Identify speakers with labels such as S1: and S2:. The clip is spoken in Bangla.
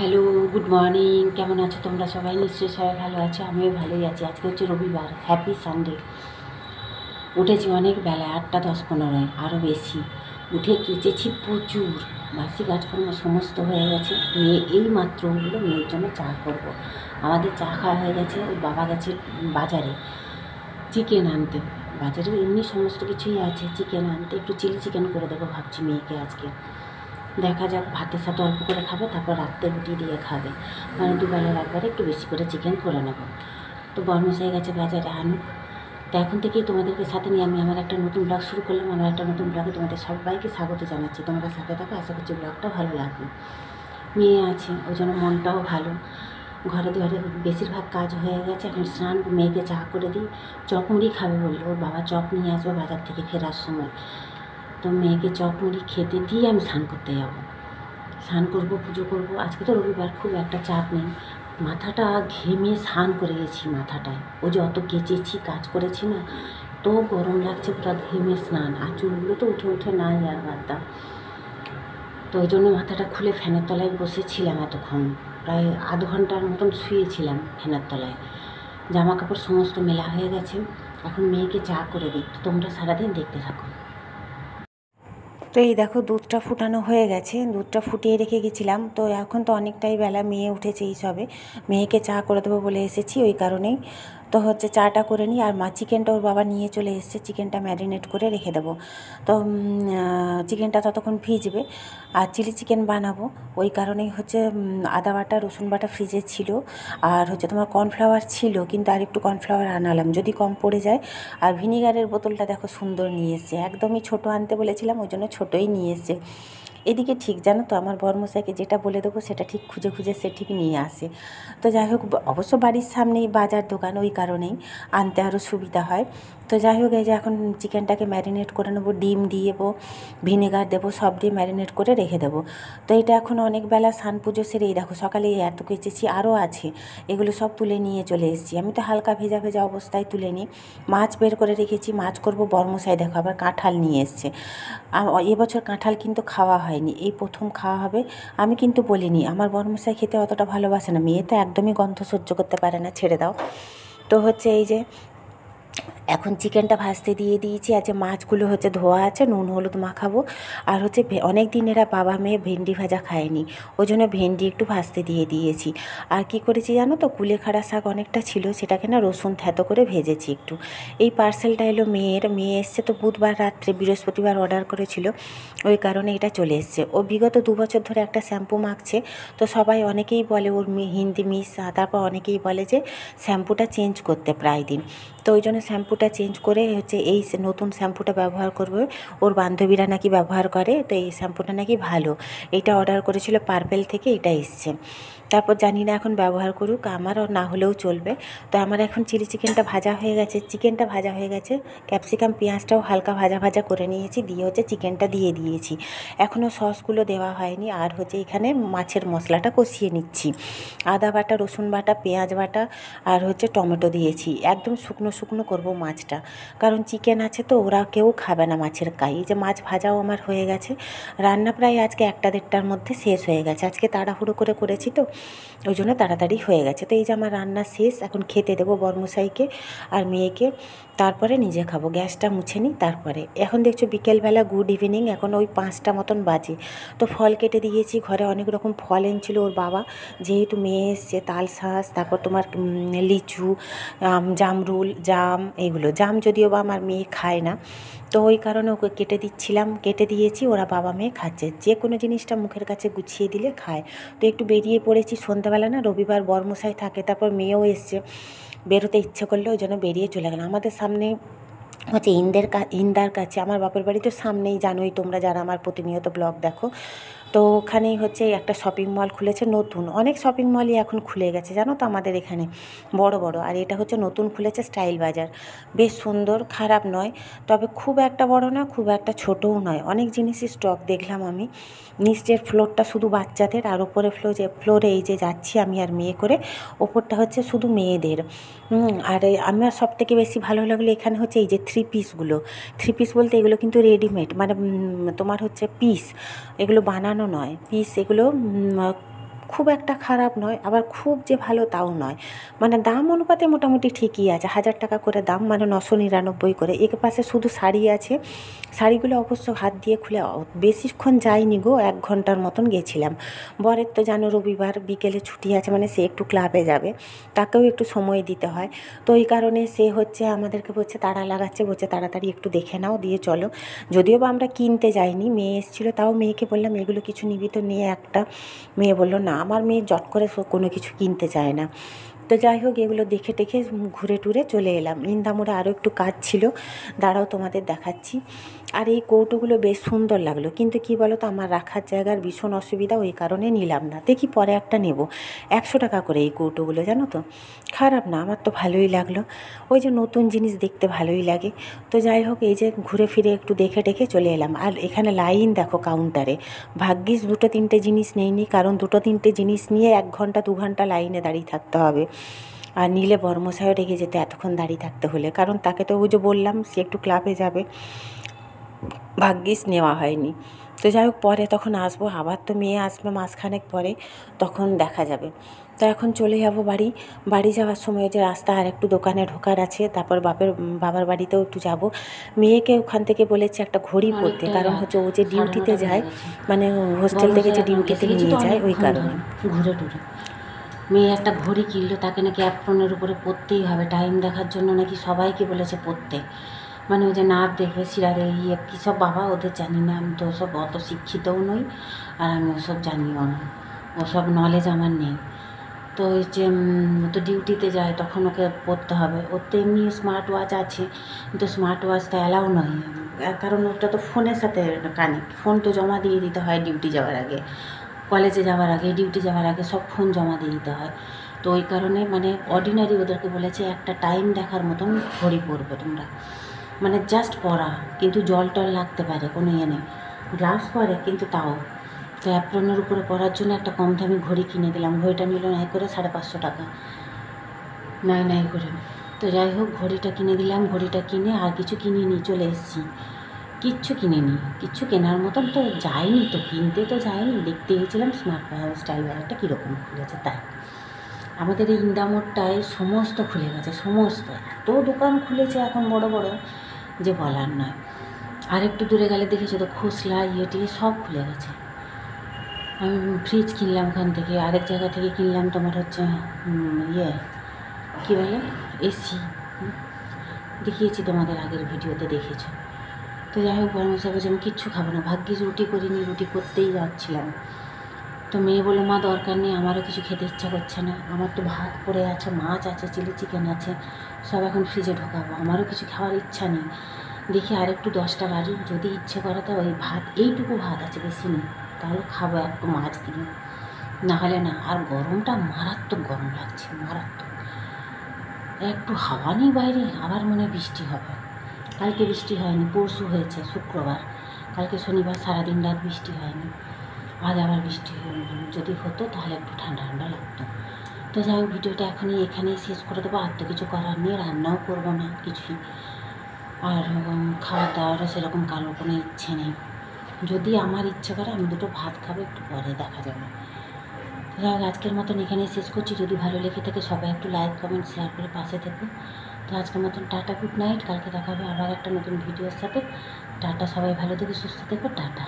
S1: Hello, good morning. কেমন আছো তোমরা সবাই? নিশ্চয়ই সবাই ভালো আছো, আমিও ভালোই আছি। আজকে হচ্ছে রবিবার, হ্যাপি সানডে। উঠেছি অনেক বেলা, 8:10-15, আরও বেশি। উঠে কেচেছি প্রচুর, বাসি কাজকর্ম সমস্ত হয়ে গেছে। মেয়ে এই মাত্র উঠলো, মেয়ের জন্য চা করব। আমাদের চা খাওয়া হয়ে গেছে। ওই বাবা গেছে বাজারে চিকেন আনতে। বাজারে এমনি সমস্ত কিছুই আছে, চিকেন আনতে। একটু চিলি চিকেন করে দেবো ভাবছি মেয়েকে আজকে। দেখা যাক, ভাতের সাথে অল্প করে খাবে, তারপর রাত্রে রুটি দিয়ে খাবে। মানে দুবেলার একবারে একটু বেশি করে চিকেন করে নেবো। তো বর্মশাই গেছে বাজারে আনুক। তো এখন থেকেই তোমাদেরকে সাথে নিয়ে আমি আমার একটা নতুন ব্লগ শুরু করলাম। আমার একটা নতুন ব্লগে তোমাদের সবাইকে স্বাগত জানাচ্ছি। তোমরা সাথে থাকো, আশা করছি ব্লগটা ভালো লাগবে। মেয়ে আছে, ওই জন্য মনটাও ভালো। ঘরে ঘরে বেশিরভাগ কাজ হয়ে গেছে। এখন স্নান, মেয়েকে চা করে দিই। চপ মুড়ি খাবে বললো, ওর বাবা চপ নিয়ে আসবে বাজার থেকে ফেরার সময়। তো মেয়েকে চপ মুড়ি খেতে দিয়ে আমি স্নান করতে যাবো। স্নান করবো, পুজো করবো। আজকে তো রবিবার, খুব একটা চাপ নেই। মাথাটা ঘেমে স্নান করে গেছি মাথাটায়। ওই যে অত কেচেছি, কাজ করেছি না, তো গরম লাগছে, পুরো ঘেমে স্নান। আর চুলগুলো তো উঠে উঠে নাই আর বাদ। তো ওই জন্য মাথাটা খুলে ফ্যানের তলায় বসেছিলাম এতক্ষণ, প্রায় আধ ঘন্টার মতন শুয়েছিলাম ফ্যানের তলায়। জামা কাপড় সমস্ত মেলা হয়ে গেছে। এখন মেয়েকে চা করে দিই। তো তোমরা সারাদিন দেখতে থাকো। তো এই দেখো, দুধটা ফুটানো হয়ে গেছে। দুধটা ফুটিয়ে রেখে গেছিলাম। তো এখন তো অনেকটাই বেলা, মেয়ে উঠেছে এই সবে। মেয়েকে চা করে দেবো বলে এসেছি, ওই কারণেই। তো হচ্ছে চাটা করে নিই। আর চিকেনটা ওর বাবা নিয়ে চলে এসেছে, চিকেনটা ম্যারিনেট করে রেখে দেবো। তো চিকেনটা ততক্ষণ ভিজবে। আর চিলি চিকেন বানাবো, ওই কারণেই হচ্ছে আদা বাটা রসুন বাটা ফ্রিজে ছিল। আর হচ্ছে তোমার কর্নফ্লাওয়ার ছিল, কিন্তু আর একটু কর্নফ্লাওয়ার আনালাম, যদি কম পড়ে যায়। আর ভিনিগারের বোতলটা দেখো সুন্দর নিয়ে এসছে, একদমই ছোটো আনতে বলেছিলাম, ওই জন্য ছোটোই নিয়ে এসছে। এদিকে ঠিক জানো তো, আমার বরমশাইকে যেটা বলে দেবো সেটা ঠিক খুঁজে খুঁজে সে ঠিক নিয়ে আসে। তো যাই হোক, অবশ্য বাড়ির সামনেই বাজার দোকান, ওই কারণেই আনতে আরও সুবিধা হয়। তো যাই হোক, এই যে এখন চিকেনটাকে ম্যারিনেট করে নেবো। ডিম দিয়ে দেবো, ভিনেগার দেবো, সব দিয়ে ম্যারিনেট করে রেখে দেবো। তো এটা এখন অনেক বেলা, স্নান পুজো সেরে এই দেখো সকালে এত কেচেছি, আরও আছে। এগুলো সব তুলে নিয়ে চলে এসেছি। আমি তো হালকা ভেজা ভেজা অবস্থায় তুলে নিই। মাছ বের করে রেখেছি, মাছ করবো। বরমশাই দেখো আবার কাঁঠাল নিয়ে এসছে। এবছর কাঁঠাল কিন্তু খাওয়া হয়নি, এই প্রথম খাওয়া হবে। আমি কিন্তু বলিনি, আমার বরমশাই খেতে অতটা ভালোবাসে না। মেয়ে তো একদমই গন্ধ সহ্য করতে পারে না, ছেড়ে দাও। তো হচ্ছে এই যে এখন চিকেনটা ভাজতে দিয়ে দিয়েছি। আর যে মাছগুলো হচ্ছে ধোয়া আছে, নুন হলুদ মাখাবো। আর হচ্ছে অনেক দিন এরা বাবা মেয়ে ভেন্ডি ভাজা খায়নি, ওই জন্য ভেন্ডি একটু ভাজতে দিয়ে দিয়েছি। আর কি করেছি জানো তো, কুলেখাড়া শাক অনেকটা ছিল, সেটাকে না রসুন থ্যাতো করে ভেজেছি একটু। এই পার্সেলটা এলো মেয়ের, মেয়ে এসছে তো বুধবার রাত্রে, বৃহস্পতিবার অর্ডার করেছিল, ওই কারণে এটা চলে এসছে। ও বিগত 2 বছর ধরে একটা শ্যাম্পু মাখছে। তো সবাই অনেকেই বলে, ওর হিন্দি মিস, তারপর অনেকেই বলে যে শ্যাম্পুটা চেঞ্জ করতে প্রায় দিন। তো ওই জন্য শ্যাম্পুটা চেঞ্জ করে হচ্ছে এই নতুন শ্যাম্পুটা ব্যবহার করবে। ওর বান্ধবীরা নাকি ব্যবহার করে, তো এই শ্যাম্পুটা নাকি ভালো। এইটা অর্ডার করেছিল পার্পেল থেকে, এটা এসছে। তারপর জানি না এখন ব্যবহার করুক, আমারও না হলেও চলবে। তো আমার এখন চিলি চিকেনটা ভাজা হয়ে গেছে, চিকেনটা ভাজা হয়ে গেছে। ক্যাপসিকাম পেঁয়াজটাও হালকা ভাজা ভাজা করে নিয়েছি, দিয়ে হচ্ছে চিকেনটা দিয়ে দিয়েছি। এখনও সসগুলো দেওয়া হয়নি। আর হচ্ছে এখানে মাছের মশলাটা কষিয়ে নিচ্ছি। আদা বাটা রসুন বাটা পেঁয়াজ বাটা আর হচ্ছে টমেটো দিয়েছি। একদম শুকনো শুকনো করবো মাছটা, কারণ চিকেন আছে তো, ওরা কেউ খাবে না মাছের গায়ে। এই যে মাছ ভাজাও আমার হয়ে গেছে। রান্না প্রায় আজকে 1-1:30টার মধ্যে শেষ হয়ে গেছে। আজকে তাড়াহুড়ো করে করেছি তো, ওই জন্য তাড়াতাড়ি হয়ে গেছে। তো এই যে আমার রান্না শেষ, এখন খেতে দেবো বরমশাইকে আর মেয়েকে, তারপরে নিজে খাবো। গ্যাসটা মুছে নিই তারপরে। এখন দেখছো বিকেলবেলা, গুড ইভিনিং, এখন ওই 5টা মতন বাজে। তো ফল কেটে দিয়েছি, ঘরে অনেক রকম ফল এনেছিল ওর বাবা, যেহেতু মেয়ে এসছে। তালশাঁস, তারপর তোমার লিচু, জামরুল, জাম, এগুলো। জাম যদিও বা আমার মেয়ে খায় না, তো ওই কারণে ওকে কেটে দিচ্ছিলাম, কেটে দিয়েছি। ওরা বাবা মেয়ে খাচ্ছে। যে কোনো জিনিসটা মুখের কাছে গুছিয়ে দিলে খায়। তো একটু বেরিয়ে পড়েছি সন্ধ্যাবেলা, না রবিবার বরমশাই থাকে, তারপর মেয়েও এসছে, বেরোতে ইচ্ছে করলে ওই জন্য বেরিয়ে চলে গেলাম। আমাদের সামনে হচ্ছে ইন্দার কাছে, আমার বাপের বাড়ি তো সামনেই, জানোই তোমরা যারা আমার প্রতিনিয়ত ব্লগ দেখো। তো ওখানেই হচ্ছে একটা শপিং মল খুলেছে নতুন। অনেক শপিং মলই এখন খুলে গেছে জানো তো আমাদের এখানে, বড় বড়। আর এটা হচ্ছে নতুন খুলেছে, স্টাইল বাজার। বেশ সুন্দর, খারাপ নয়, তবে খুব একটা বড় না, খুব একটা ছোটও নয়। অনেক জিনিসই স্টক দেখলাম আমি। নিচের ফ্লোরটা শুধু বাচ্চাদের, আর ওপরে ফ্লোরে এই যে যাচ্ছি আমি আর মেয়ে করে, ওপরটা হচ্ছে শুধু মেয়েদের। আর আমার সবথেকে বেশি ভালো লাগলো এখানে হচ্ছে এই যে থ্রি পিস বলতে এগুলো কিন্তু রেডিমেড, মানে তোমার হচ্ছে পিস, এগুলো বানানো নয়, পিস। এগুলো খুব একটা খারাপ নয়, আবার খুব যে ভালো তাও নয়, মানে দাম অনুপাতে মোটামুটি ঠিকই আছে। 1000 টাকা করে দাম, মানে 999 করে। এক পাশে শুধু শাড়ি আছে, শাড়িগুলো অবশ্য হাত দিয়ে খুলে বেশিক্ষণ যাইনি গো, 1 ঘন্টার মতন গেছিলাম। বরের তো জানো রবিবার বিকেলে ছুটি আছে, মানে সে একটু ক্লাবে যাবে, তাকেও একটু সময় দিতে হয়। তো এই কারণে সে হচ্ছে আমাদেরকে বলছে, তাড়া লাগাচ্ছে, বলছে তাড়াতাড়ি একটু দেখে নাও, দিয়ে চলো। যদিও বা আমরা কিনতে যাইনি, মেয়ে এসেছিলো, তাও মেয়েকে বললাম এগুলো কিছু নিবি তো নিয়ে একটা। মেয়ে বলল না, আমার মেয়ে জট করে কোনো কিছু কিনতে চায় না। তো যাই হোক, এগুলো দেখে টেখে ঘুরে টুরে চলে এলাম। ইন্দামোড়ে আরও একটু কাজ ছিল, দাঁড়াও তোমাদের দেখাচ্ছি। আর এই কৌটোগুলো বেশ সুন্দর লাগলো, কিন্তু কি বলো তো, আমার রাখার জায়গার ভীষণ অসুবিধা, ওই কারণে নিলাম না। দেখি পরে একটা নেব। 100 টাকা করে এই কৌটোগুলো, জানো তো। খারাপ না, আমার তো ভালোই লাগলো। ওই যে নতুন জিনিস দেখতে ভালোই লাগে। তো যাই হোক, এই যে ঘুরে ফিরে একটু দেখে টেখে চলে এলাম। আর এখানে লাইন দেখো কাউন্টারে, ভাগ্যিস 2-3টে জিনিস নেইনি, কারণ 2-3টে জিনিস নিয়ে 1 ঘন্টা 2 ঘন্টা লাইনে দাঁড়িয়ে থাকতে হবে। আর নিলে বর্মশাইও রেগে যেতে এতক্ষণ দাঁড়িয়ে থাকতে হলে, কারণ তাকে তো ওই যে বললাম সে একটু ক্লাবে যাবে, ভাগ্যিস নেওয়া হয়নি। তো যাই হোক, পরে তখন আসবো, আবার তো মেয়ে আসবে মাসখানেক পরে, তখন দেখা যাবে। তো এখন চলে যাব বাড়ি। বাড়ি যাওয়ার সময় যে রাস্তা আর একটু দোকানে ঢোকার আছে, তারপর বাবার বাড়িতেও একটু যাব। মেয়েকে ওখান থেকে বলেছে একটা ঘড়ি পরতে, কারণ হচ্ছে ও যে ডিউটিতে যায়, মানে হোস্টেল থেকে যে ডিউটিতে নিয়ে যায়, ওই কারণে।
S2: ঘুরে টুরে মেয়ে একটা ঘড়ি কিনলো, তাকে নাকি অ্যাপ্রনের উপরে পরতেই হবে, টাইম দেখার জন্য নাকি সবাইকে বলেছে পরতে। মানে ওই যে নাক দেখবে সিরারে ইয়ে কী সব, বাবা ওদের জানি না, আমি তো ওসব অত শিক্ষিতও নই, আর আমি ওসব জানিও না, ওসব নলেজ আমার নেই। তো ওই যে তো ডিউটিতে যায়, তখন ওকে পরতে হবে। ওর তো এমনি স্মার্ট ওয়াচ আছে, কিন্তু স্মার্ট ওয়াচটা অ্যালাউ নয়, কারণ ওটা তো ফোনের সাথে কানেক্ট। ফোন তো জমা দিয়ে দিতে হয় ডিউটি যাওয়ার আগে, কলেজে যাওয়ার আগে, ডিউটি যাওয়ার আগে সব ফোন জমা দিয়ে দিতে হয়। তো ওই কারণে মানে অর্ডিনারি ওদেরকে বলেছে একটা টাইম দেখার মতন ঘড়ি পরবে তোমরা, মানে জাস্ট পরা, কিন্তু জল টল লাগতে পারে, কোনো ইয়ে নেই। গ্লাভস পরে কিন্তু তাও। তো অ্যাপ্রনের উপরে পরার জন্য একটা কম দামি ঘড়ি কিনে দিলাম। ঘড়িটা নিল নাই করে 550 টাকা, নাই করে। তো যাই হোক, ঘড়িটা কিনে দিলাম। ঘড়িটা কিনে আর কিছু কিনিনি, চলে এসেছি। কিচ্ছু কিনিনি, কিচ্ছু কেনার মতন তো যায়নি, তো কিনতে তো যায়নি, দেখতে গেছিলাম স্মার্ট স্টাইল বাজারটা কীরকম খুলেছে তাই। আমাদের এই ইন্দামোড়টায় সমস্ত খুলে গেছে, সমস্ত, এত দোকান খুলেছে এখন বড় বড় যে বলার নয়। আর একটু দূরে গেলে দেখেছো তো খোসলা ইয়েটি সব খুলে গেছে। আমি ফ্রিজ কিনলাম ওখান থেকে, আরেক জায়গা থেকে কিনলাম তোমার হচ্ছে ইয়ে কী বলে এসি, দেখিয়েছি তোমাদের আগের ভিডিওতে, দেখেছো। তো যাই হোক, বর্মশাই বলছে আমি কিচ্ছু খাবো না, ভাগ্যিস রুটি করিনি, রুটি করতেই যাচ্ছিলাম। তো মেয়ে বললো মা দরকার নেই, আমারও কিছু খেতে ইচ্ছা করছে না, আমার তো ভাত পড়ে আছে, মাছ আছে, চিলি চিকেন আছে, সব এখন ফ্রিজে ঢোকাবো, আমারও কিছু খাওয়ার ইচ্ছা নেই। দেখি আর একটু 10টা বাড়ি, যদি ইচ্ছে করে তো ওই ভাত, এইটুকু ভাত আছে, বেশি নেই, তাহলে খাবো একটু মাছ দিয়ে, না হলে না। আর গরমটা মারাত্মক গরম লাগছে, মারাত্মক। একটু হাওয়া নেই বাইরে, আবার মনে বৃষ্টি হবে। কালকে বৃষ্টি হয়নি, পরশু হয়েছে শুক্রবার, কালকে শনিবার সারাদিন রাত বৃষ্টি হয়নি, আজ আবার বৃষ্টি যদি হতো তাহলে একটু ঠান্ডা ঠান্ডা লাগতো। তো যাই হোক, ভিডিওটা এখানেই শেষ করে দেবো। আর তো কিছু করার নেই, রান্নাও করবো না কিছুই, আর খাওয়া দাওয়ারও সেরকম কারোর কোনো ইচ্ছে নেই। যদি আমার ইচ্ছে করে আমি 2টো ভাত খাবো, একটু পরে দেখা যাবে। যাই হোক, আজকের মতন এখানেই শেষ করছি। যদি ভালো লেগে থাকে সবাই একটু লাইক কমেন্ট শেয়ার করে পাশে থেকো। তো আজকের মতন টাটা, গুড নাইট। কালকে দেখা হবে আবার একটা নতুন ভিডিওর সাথে। টাটা, সবাই ভালো থেকো, সুস্থ থেকো, টাটা।